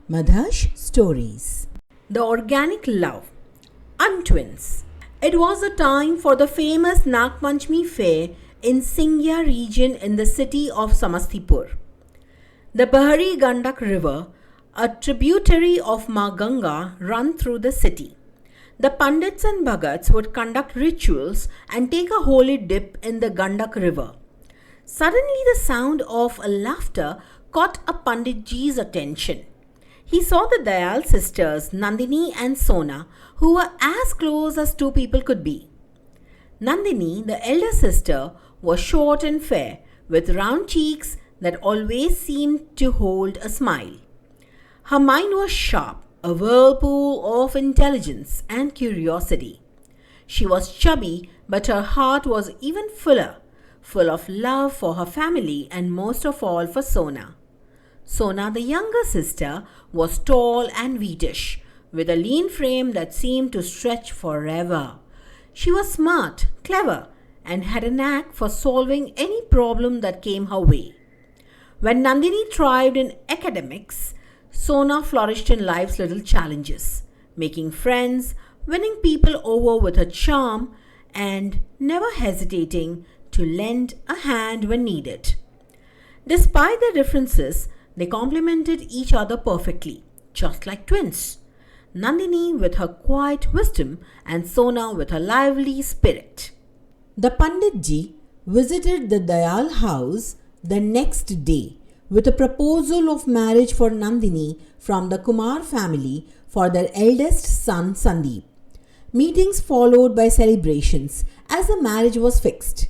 Madha's Stories. The Organic Love. Untwins. It was a time for the famous Nagpanchami fair in Singya region in the city of Samastipur. The Bahari Gandak river, a tributary of Ma Ganga, ran through the city. The Pandits and Bhagats would conduct rituals and take a holy dip in the Gandak river. Suddenly the sound of laughter caught a Panditji's attention. He saw the Dayal sisters, Nandini and Sona, who were as close as two people could be. Nandini, the elder sister, was short and fair, with round cheeks that always seemed to hold a smile. Her mind was sharp, a whirlpool of intelligence and curiosity. She was chubby, but her heart was even fuller, full of love for her family and most of all for Sona. Sona, the younger sister, was tall and wheatish, with a lean frame that seemed to stretch forever. She was smart, clever, and had a knack for solving any problem that came her way. When Nandini thrived in academics, Sona flourished in life's little challenges, making friends, winning people over with her charm, and never hesitating to lend a hand when needed. Despite their differences, they complemented each other perfectly, just like twins. Nandini with her quiet wisdom and Sona with her lively spirit. The Panditji visited the Dayal house the next day with a proposal of marriage for Nandini from the Kumar family for their eldest son Sandeep. Meetings followed by celebrations as the marriage was fixed.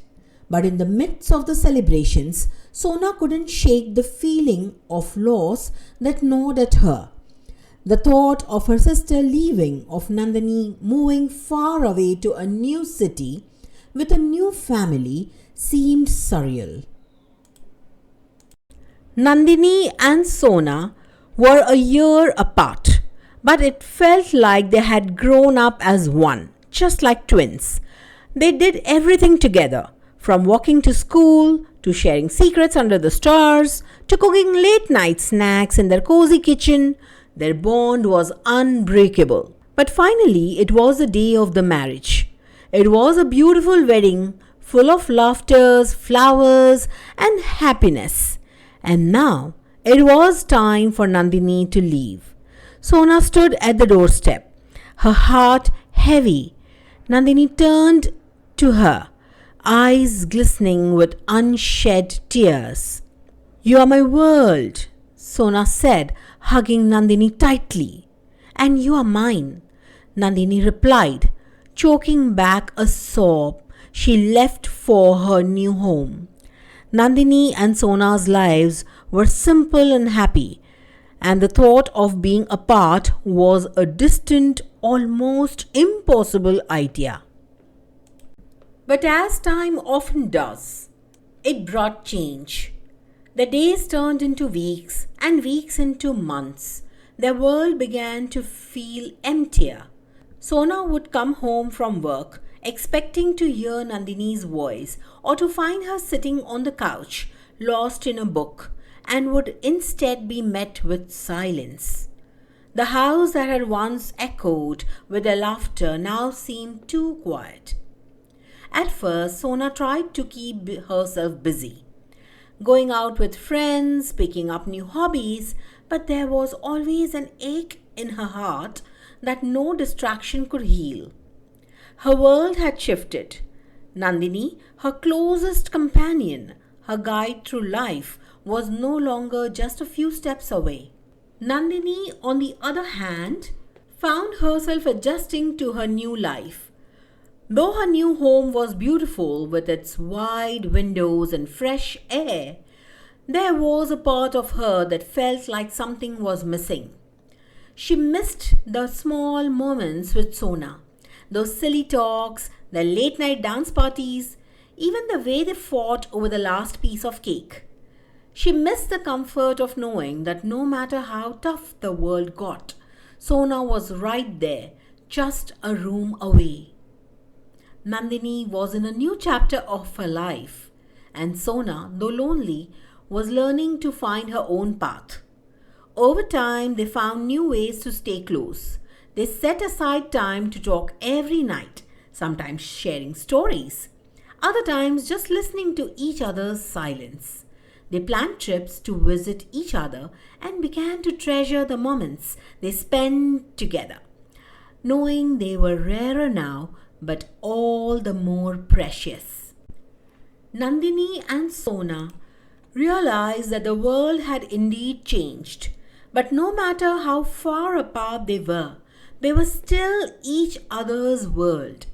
But in the midst of the celebrations, Sona couldn't shake the feeling of loss that gnawed at her. The thought of her sister leaving, of Nandini moving far away to a new city with a new family seemed surreal. Nandini and Sona were a year apart, but it felt like they had grown up as one, just like twins. They did everything together, from walking to school, to sharing secrets under the stars, to cooking late night snacks in their cozy kitchen. Their bond was unbreakable. But finally, it was the day of the marriage. It was a beautiful wedding, full of laughters, flowers, and happiness. And now, it was time for Nandini to leave. Sona stood at the doorstep, her heart heavy. Nandini turned to her, eyes glistening with unshed tears. "You are my world," Sona said, hugging Nandini tightly. "And you are mine," Nandini replied, choking back a sob she left for her new home. Nandini and Sona's lives were simple and happy, and the thought of being apart was a distant, almost impossible idea. But as time often does, it brought change. The days turned into weeks and weeks into months. Their world began to feel emptier. Sona would come home from work expecting to hear Nandini's voice or to find her sitting on the couch, lost in a book, and would instead be met with silence. The house that had once echoed with their laughter now seemed too quiet. At first, Sona tried to keep herself busy, going out with friends, picking up new hobbies, but there was always an ache in her heart that no distraction could heal. Her world had shifted. Nandini, her closest companion, her guide through life, was no longer just a few steps away. Nandini, on the other hand, found herself adjusting to her new life. Though her new home was beautiful with its wide windows and fresh air, there was a part of her that felt like something was missing. She missed the small moments with Sona, those silly talks, the late night dance parties, even the way they fought over the last piece of cake. She missed the comfort of knowing that no matter how tough the world got, Sona was right there, just a room away. Nandini was in a new chapter of her life, and Sona, though lonely, was learning to find her own path. Over time, they found new ways to stay close. They set aside time to talk every night, sometimes sharing stories, other times just listening to each other's silence. They planned trips to visit each other and began to treasure the moments they spent together, knowing they were rarer now but all the more precious. Nandini and Sona realized that the world had indeed changed. But no matter how far apart they were still each other's world.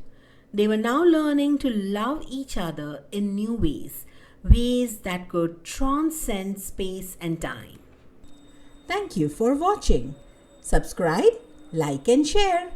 They were now learning to love each other in new ways, ways that could transcend space and time. Thank you for watching. Subscribe, like and share.